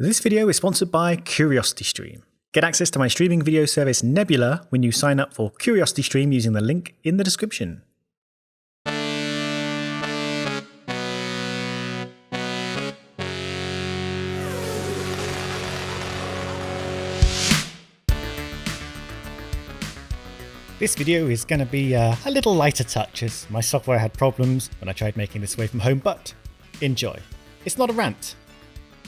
This video is sponsored by CuriosityStream. Get access to my streaming video service Nebula when you sign up for CuriosityStream using the link in the description. This video is going to be a little lighter touch as my software had problems when I tried making this away from home, but enjoy. It's not a rant.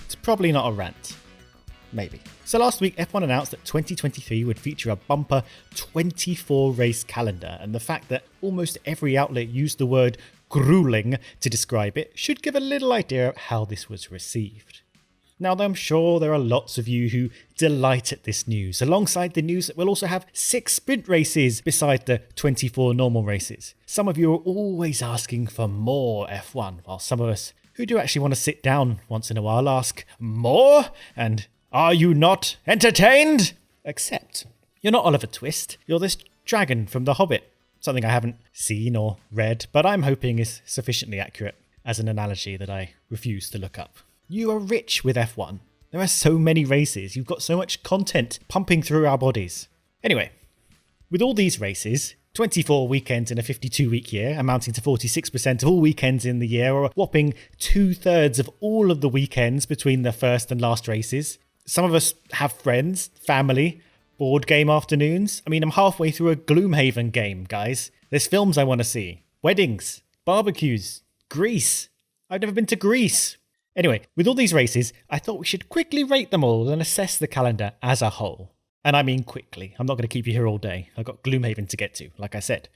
It's probably not a rant. Maybe. So last week F1 announced that 2023 would feature a bumper 24 race calendar, and the fact that almost every outlet used the word grueling to describe it should give a little idea of how this was received. Now, I'm sure there are lots of you who delight at this news, alongside the news that we'll also have 6 sprint races beside the 24 normal races. Some of you are always asking for more F1, while some of us who do actually want to sit down once in a while ask, more? And are you not entertained? Except, you're not Oliver Twist, you're this dragon from The Hobbit. Something I haven't seen or read, but I'm hoping is sufficiently accurate as an analogy that I refuse to look up. You are rich with F1. There are so many races. You've got so much content pumping through our bodies. Anyway, with all these races, 24 weekends in a 52-week year, amounting to 46% of all weekends in the year, or a whopping 2/3 of all of the weekends between the first and last races. Some of us have friends, family, board game afternoons. I mean, I'm halfway through a Gloomhaven game, guys. There's films I want to see. Weddings, barbecues, Greece. I've never been to Greece. Anyway, with all these races, I thought we should quickly rate them all and assess the calendar as a whole. And I mean quickly. I'm not going to keep you here all day. I've got Gloomhaven to get to, like I said.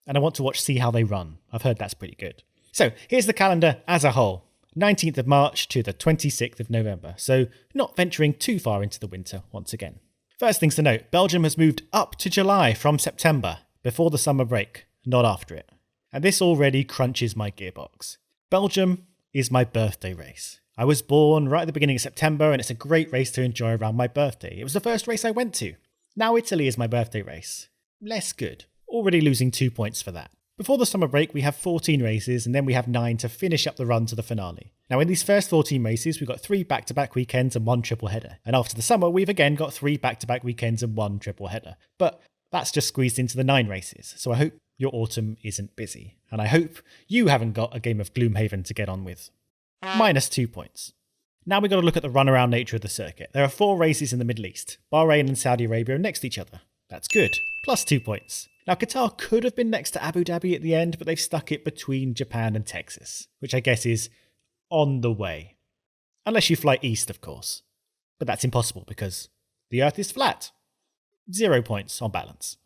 And I want to see how they run. I've heard that's pretty good. So, here's the calendar as a whole. 19th of March to the 26th of November. So, not venturing too far into the winter once again. First things to note, Belgium has moved up to July from September, before the summer break, not after it. And this already crunches my gearbox. Belgium is my birthday race. I was born right at the beginning of September, and it's a great race to enjoy around my birthday. It was the first race I went to. Now Italy is my birthday race. Less good. Already losing 2 points for that. Before the summer break, we have 14 races, and then we have 9 to finish up the run to the finale. Now in these first 14 races, we've got 3 back-to-back weekends and 1 triple header. And after the summer, we've again got 3 back-to-back weekends and 1 triple header. But that's just squeezed into the 9 races, so I hope your autumn isn't busy. And I hope you haven't got a game of Gloomhaven to get on with. Minus 2 points. Now we've got to look at the runaround nature of the circuit. There are 4 races in the Middle East. Bahrain and Saudi Arabia are next to each other. That's good. Plus 2 points. Now Qatar could have been next to Abu Dhabi at the end, but they've stuck it between Japan and Texas, which I guess is on the way. Unless you fly east, of course. But that's impossible because the Earth is flat. 0 points on balance.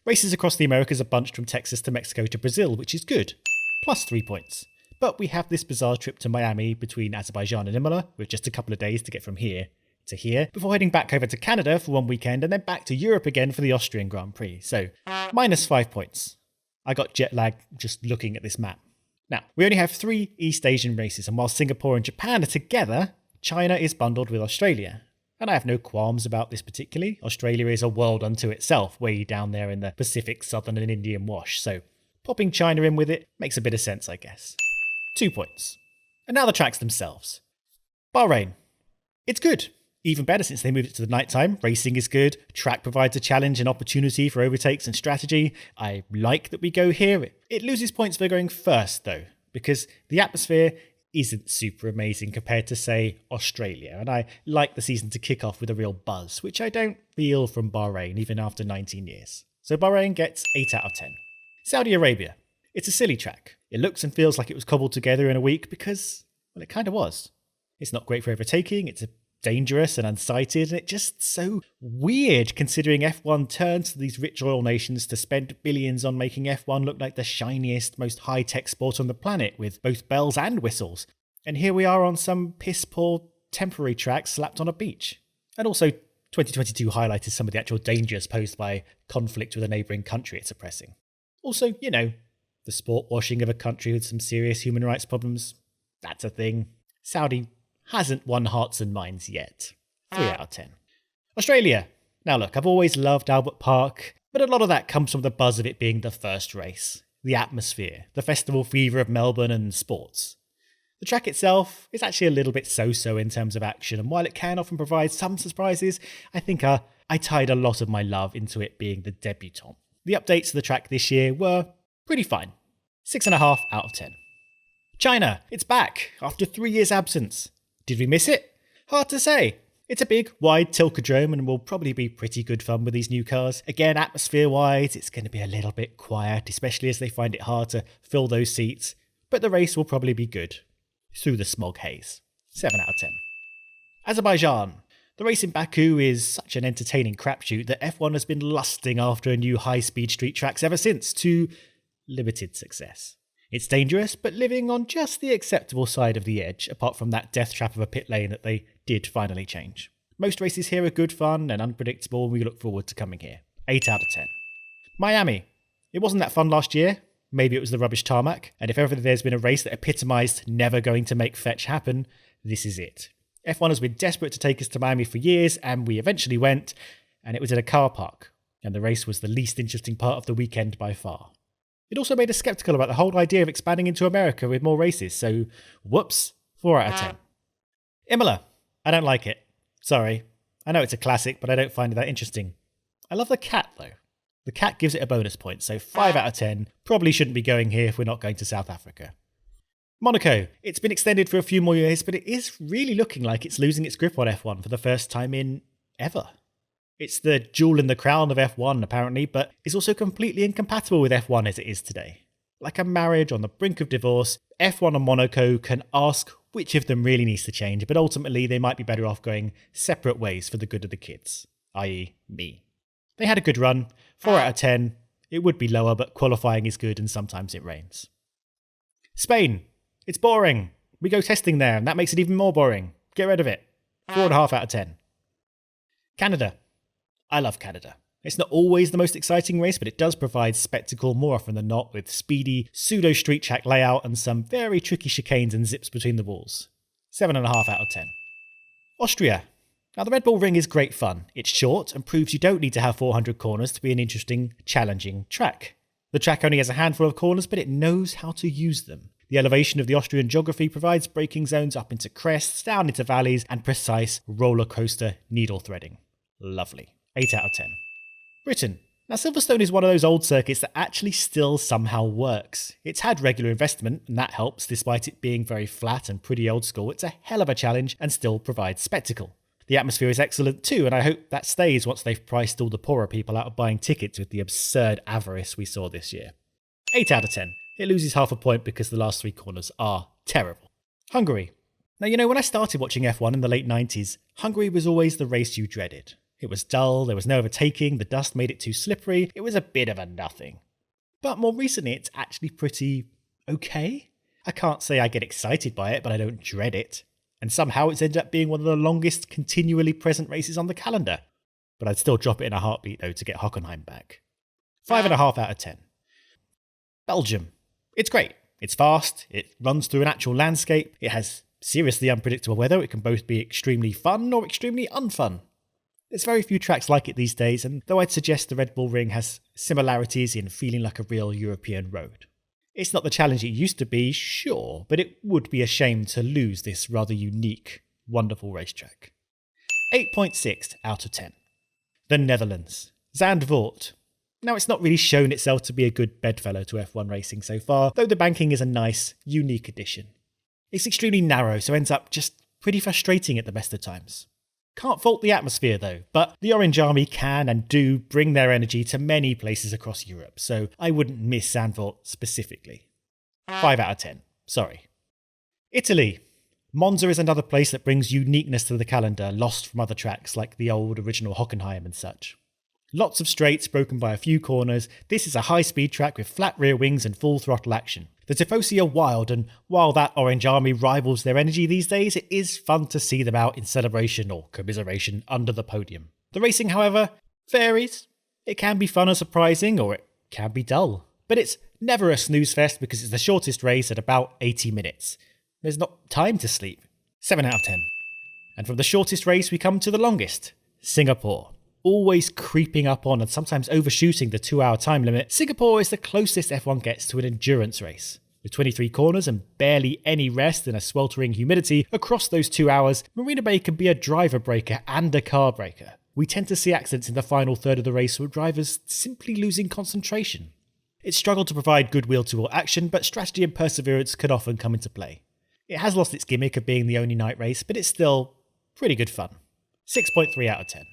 Races across the Americas are bunched from Texas to Mexico to Brazil, which is good. Plus 3 points. But we have this bizarre trip to Miami between Azerbaijan and Imola, with just a couple of days to get from here to here, before heading back over to Canada for 1 weekend and then back to Europe again for the Austrian Grand Prix. So, minus 5 points. I got jet lag just looking at this map. Now, we only have 3 East Asian races, and while Singapore and Japan are together, China is bundled with Australia. And I have no qualms about this particularly. Australia is a world unto itself, way down there in the Pacific, Southern and Indian Wash, so popping China in with it makes a bit of sense, I guess. 2 points. And now the tracks themselves. Bahrain. It's good. Even better since they moved it to the nighttime. Racing is good. Track provides a challenge and opportunity for overtakes and strategy. I like that we go here. It loses points for going first though, because the atmosphere isn't super amazing compared to, say, Australia. And I like the season to kick off with a real buzz, which I don't feel from Bahrain even after 19 years. So Bahrain gets 8 out of 10. Saudi Arabia. It's a silly track. It looks and feels like it was cobbled together in a week because, well, it kind of was. It's not great for overtaking, it's dangerous and unsighted, and it's just so weird considering F1 turns to these rich oil nations to spend billions on making F1 look like the shiniest, most high-tech sport on the planet with both bells and whistles. And here we are on some piss-poor temporary track slapped on a beach. And also, 2022 highlighted some of the actual dangers posed by conflict with a neighbouring country it's oppressing. Also, you know, the sport washing of a country with some serious human rights problems, that's a thing. Saudi hasn't won hearts and minds yet. 3 out of 10. Australia. Now look, I've always loved Albert Park, but a lot of that comes from the buzz of it being the first race, the atmosphere, the festival fever of Melbourne and sports. The track itself is actually a little bit so-so in terms of action, and while it can often provide some surprises, I think I tied a lot of my love into it being the debutante. The updates to the track this year were pretty fine. 6.5 out of 10. China, it's back after 3 years absence. Did we miss it? Hard to say. It's a big, wide tilkodrome and will probably be pretty good fun with these new cars. Again, atmosphere-wise, it's going to be a little bit quiet, especially as they find it hard to fill those seats. But the race will probably be good. Through the smog haze. 7 out of 10. Azerbaijan. The race in Baku is such an entertaining crapshoot that F1 has been lusting after a new high-speed street tracks ever since, to limited success. It's dangerous, but living on just the acceptable side of the edge, apart from that death trap of a pit lane that they did finally change. Most races here are good fun and unpredictable, and we look forward to coming here. 8 out of 10. Miami. It wasn't that fun last year. Maybe it was the rubbish tarmac, and if ever there's been a race that epitomised never going to make fetch happen, this is it. F1 has been desperate to take us to Miami for years, and we eventually went, and it was in a car park, and the race was the least interesting part of the weekend by far. It also made us sceptical about the whole idea of expanding into America with more races, so whoops, 4 out of 10. Imola. I don't like it. Sorry. I know it's a classic, but I don't find it that interesting. I love the cat, though. The cat gives it a bonus point, so 5 out of 10. Probably shouldn't be going here if we're not going to South Africa. Monaco. It's been extended for a few more years, but it is really looking like it's losing its grip on F1 for the first time in ever. It's the jewel in the crown of F1, apparently, but it's also completely incompatible with F1 as it is today. Like a marriage on the brink of divorce, F1 and Monaco can ask which of them really needs to change, but ultimately they might be better off going separate ways for the good of the kids, i.e. me. They had a good run, 4 out of 10. It would be lower, but qualifying is good and sometimes it rains. Spain. It's boring. We go testing there and that makes it even more boring. Get rid of it. 4.5 out of 10. Canada. I love Canada. It's not always the most exciting race, but it does provide spectacle more often than not with speedy, pseudo-street track layout and some very tricky chicanes and zips between the walls. 7.5 out of 10. Austria. Now the Red Bull Ring is great fun. It's short and proves you don't need to have 400 corners to be an interesting, challenging track. The track only has a handful of corners, but it knows how to use them. The elevation of the Austrian geography provides braking zones up into crests, down into valleys, and precise roller coaster needle threading. Lovely. 8 out of 10. Britain. Now Silverstone is one of those old circuits that actually still somehow works. It's had regular investment, and that helps despite it being very flat and pretty old school. It's a hell of a challenge and still provides spectacle. The atmosphere is excellent too, and I hope that stays once they've priced all the poorer people out of buying tickets with the absurd avarice we saw this year. 8 out of 10. It loses half a point because the last 3 corners are terrible. Hungary. Now, you know, when I started watching F1 in the late 90s, Hungary was always the race you dreaded. It was dull, there was no overtaking, the dust made it too slippery, it was a bit of a nothing. But more recently, it's actually pretty okay. I can't say I get excited by it, but I don't dread it. And somehow it's ended up being one of the longest continually present races on the calendar. But I'd still drop it in a heartbeat, though, to get Hockenheim back. 5.5 out of 10. Belgium. It's great. It's fast, it runs through an actual landscape, it has seriously unpredictable weather, it can both be extremely fun or extremely unfun. There's very few tracks like it these days, and though I'd suggest the Red Bull Ring has similarities in feeling like a real European road. It's not the challenge it used to be, sure, but it would be a shame to lose this rather unique, wonderful racetrack. 8.6 out of 10. The Netherlands. Zandvoort. Now, it's not really shown itself to be a good bedfellow to F1 racing so far, though the banking is a nice, unique addition. It's extremely narrow, so ends up just pretty frustrating at the best of times. Can't fault the atmosphere though, but the Orange Army can and do bring their energy to many places across Europe, so I wouldn't miss Zandvoort specifically. 5 out of 10. Sorry. Italy. Monza is another place that brings uniqueness to the calendar, lost from other tracks like the old original Hockenheim and such. Lots of straights broken by a few corners. This is a high-speed track with flat rear wings and full throttle action. The Tifosi are wild, and while that Orange Army rivals their energy these days, it is fun to see them out in celebration or commiseration under the podium. The racing, however, varies. It can be fun and surprising, or it can be dull. But it's never a snooze fest because it's the shortest race at about 80 minutes. There's not time to sleep. 7 out of 10. And from the shortest race we come to the longest, Singapore. Always creeping up on and sometimes overshooting the 2-hour time limit, Singapore is the closest F1 gets to an endurance race. With 23 corners and barely any rest in a sweltering humidity across those 2 hours, Marina Bay can be a driver breaker and a car breaker. We tend to see accidents in the final third of the race with drivers simply losing concentration. It struggled to provide good wheel-to-wheel action, but strategy and perseverance can often come into play. It has lost its gimmick of being the only night race, but it's still pretty good fun. 6.3 out of 10.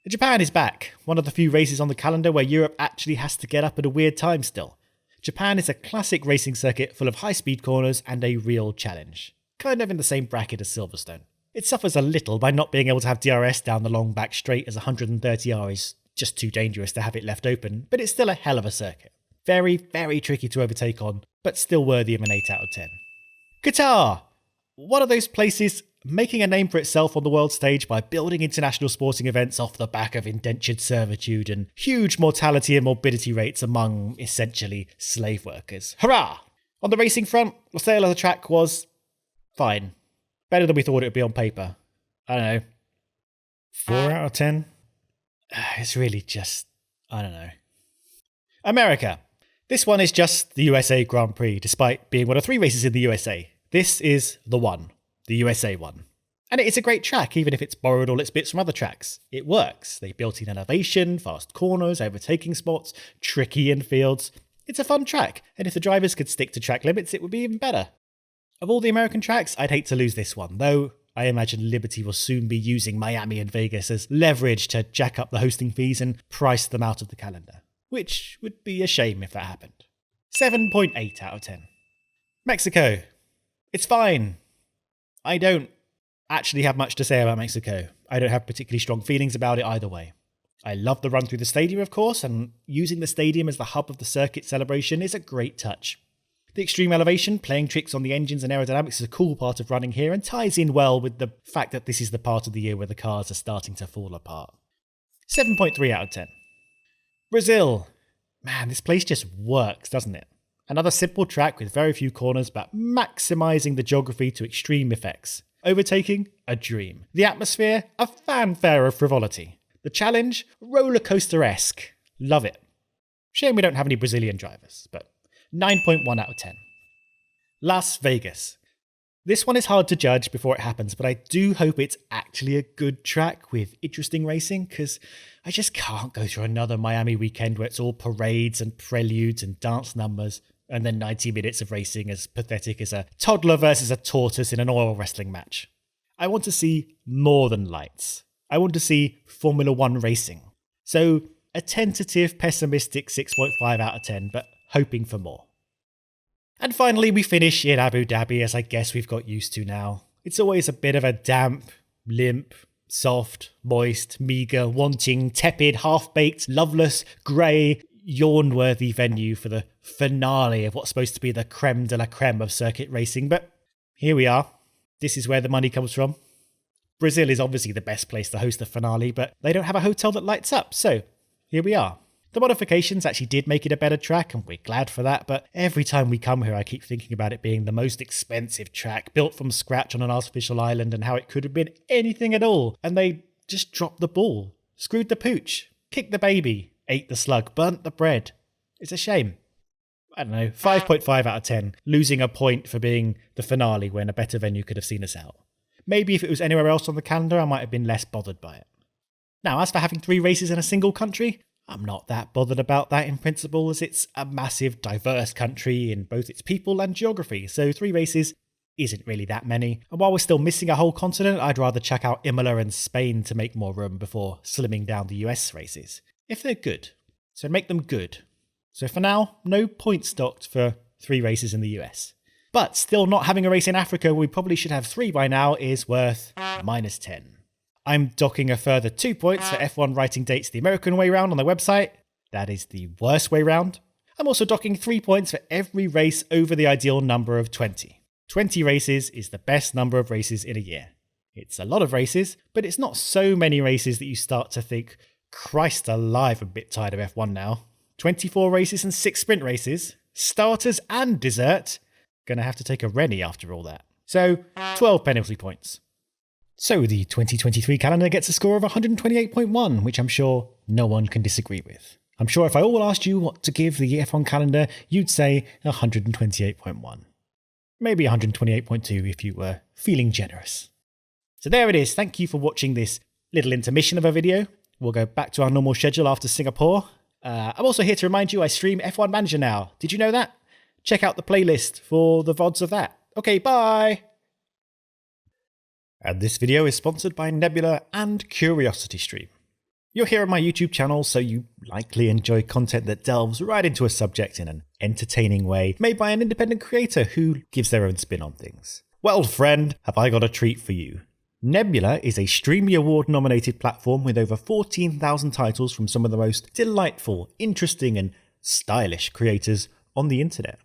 Japan is back, one of the few races on the calendar where Europe actually has to get up at a weird time still. Japan is a classic racing circuit full of high-speed corners and a real challenge. Kind of in the same bracket as Silverstone. It suffers a little by not being able to have DRS down the long back straight, as 130R is just too dangerous to have it left open, but it's still a hell of a circuit. Very, very tricky to overtake on, but still worthy of an 8 out of 10. Qatar! One of those places making a name for itself on the world stage by building international sporting events off the back of indentured servitude and huge mortality and morbidity rates among, essentially, slave workers. Hurrah! On the racing front, the sale of the track was fine. Better than we thought it would be on paper. I don't know. 4 out of 10? It's really just, I don't know. America. This one is just the USA Grand Prix, despite being one of 3 races in the USA. This is the one. The USA one. And it is a great track, even if it's borrowed all its bits from other tracks. It works. They built in elevation, fast corners, overtaking spots, tricky infields. It's a fun track, and if the drivers could stick to track limits, it would be even better. Of all the American tracks, I'd hate to lose this one, though I imagine Liberty will soon be using Miami and Vegas as leverage to jack up the hosting fees and price them out of the calendar. Which would be a shame if that happened. 7.8 out of 10. Mexico. It's fine. I don't actually have much to say about Mexico. I don't have particularly strong feelings about it either way. I love the run through the stadium, of course, and using the stadium as the hub of the circuit celebration is a great touch. The extreme elevation, playing tricks on the engines and aerodynamics is a cool part of running here and ties in well with the fact that this is the part of the year where the cars are starting to fall apart. 7.3 out of 10. Brazil. Man, this place just works, doesn't it? Another simple track with very few corners, but maximising the geography to extreme effects. Overtaking, a dream. The atmosphere, a fanfare of frivolity. The challenge, roller coaster-esque. Love it. Shame we don't have any Brazilian drivers, but 9.1 out of 10. Las Vegas. This one is hard to judge before it happens, but I do hope it's actually a good track with interesting racing, because I just can't go through another Miami weekend where it's all parades and preludes and dance numbers, and then 90 minutes of racing as pathetic as a toddler versus a tortoise in an oil wrestling match. I want to see more than lights. I want to see Formula 1 racing. So, a tentative, pessimistic 6.5 out of 10, but hoping for more. And finally, we finish in Abu Dhabi, as I guess we've got used to now. It's always a bit of a damp, limp, soft, moist, meagre, wanting, tepid, half-baked, loveless, grey, yawn-worthy venue for the finale of what's supposed to be the creme de la creme of circuit racing, but here we are. This is where the money comes from. Brazil is obviously the best place to host the finale, but they don't have a hotel that lights up, so here we are. The modifications actually did make it a better track, and we're glad for that, but every time we come here I keep thinking about it being the most expensive track, built from scratch on an artificial island, and how it could have been anything at all, and they just dropped the ball, screwed the pooch, kicked the baby, ate the slug, burnt the bread. It's a shame. I don't know, 5.5 out of 10, losing a point for being the finale when a better venue could have seen us out. Maybe if it was anywhere else on the calendar I might have been less bothered by it. Now, as for having 3 races in a single country, I'm not that bothered about that in principle, as it's a massive, diverse country in both its people and geography, so 3 races isn't really that many. And while we're still missing a whole continent, I'd rather check out Imola and Spain to make more room before slimming down the US races. If they're good. So make them good. So for now, no points docked for 3 races in the US. But still not having a race in Africa, we probably should have 3 by now, is worth -10. I'm docking a further 2 points for F1 writing dates the American way round on their website. That is the worst way round. I'm also docking 3 points for every race over the ideal number of 20. 20 races is the best number of races in a year. It's a lot of races, but it's not so many races that you start to think, Christ alive, I'm a bit tired of F1 now. 24 races and 6 sprint races, starters and dessert. Gonna have to take a Rennie after all that. So, 12 penalty points. So the 2023 calendar gets a score of 128.1, which I'm sure no one can disagree with. I'm sure if I all asked you what to give the F1 calendar, you'd say 128.1. Maybe 128.2 if you were feeling generous. So there it is. Thank you for watching this little intermission of a video. We'll go back to our normal schedule after Singapore. I'm also here to remind you I stream F1 Manager now. Did you know that? Check out the playlist for the VODs of that. Okay, bye! And this video is sponsored by Nebula and CuriosityStream. You're here on my YouTube channel, so you likely enjoy content that delves right into a subject in an entertaining way, made by an independent creator who gives their own spin on things. Well, friend, have I got a treat for you. Nebula is a Streamy Award-nominated platform with over 14,000 titles from some of the most delightful, interesting, and stylish creators on the internet.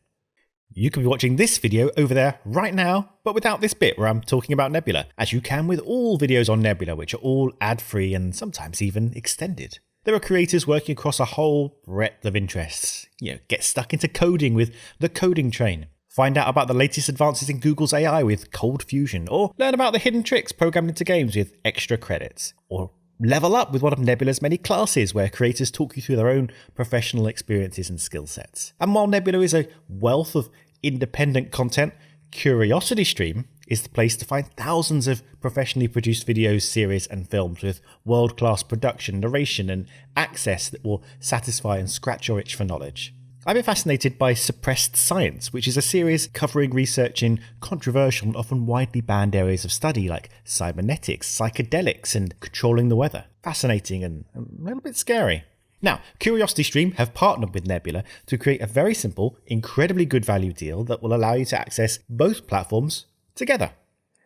You could be watching this video over there right now, but without this bit where I'm talking about Nebula, as you can with all videos on Nebula, which are all ad-free and sometimes even extended. There are creators working across a whole breadth of interests. Get stuck into coding with the Coding Train. Find out about the latest advances in Google's AI with Cold Fusion, or learn about the hidden tricks programmed into games with extra credits. Or level up with one of Nebula's many classes where creators talk you through their own professional experiences and skill sets. And while Nebula is a wealth of independent content, CuriosityStream is the place to find thousands of professionally produced videos, series and films with world-class production, narration and access that will satisfy and scratch your itch for knowledge. I've been fascinated by Suppressed Science, which is a series covering research in controversial and often widely banned areas of study like cybernetics, psychedelics, and controlling the weather. Fascinating and a little bit scary. Now, CuriosityStream have partnered with Nebula to create a very simple, incredibly good value deal that will allow you to access both platforms together.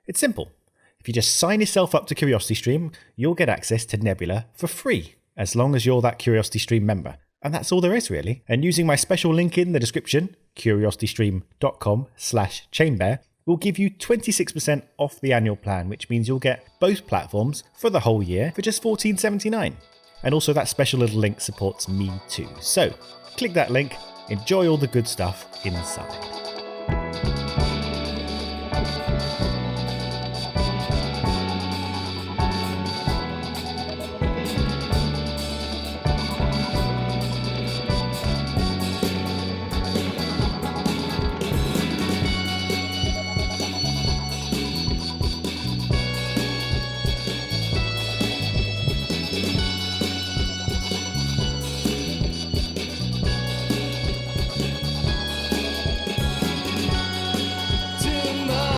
It's simple. If you just sign yourself up to CuriosityStream, you'll get access to Nebula for free, as long as you're that CuriosityStream member. And that's all there is, really. And using my special link in the description, curiositystream.com/chainbear, will give you 26% off the annual plan, which means you'll get both platforms for the whole year for just $14.79. And also that special little link supports me too. So click that link, enjoy all the good stuff inside.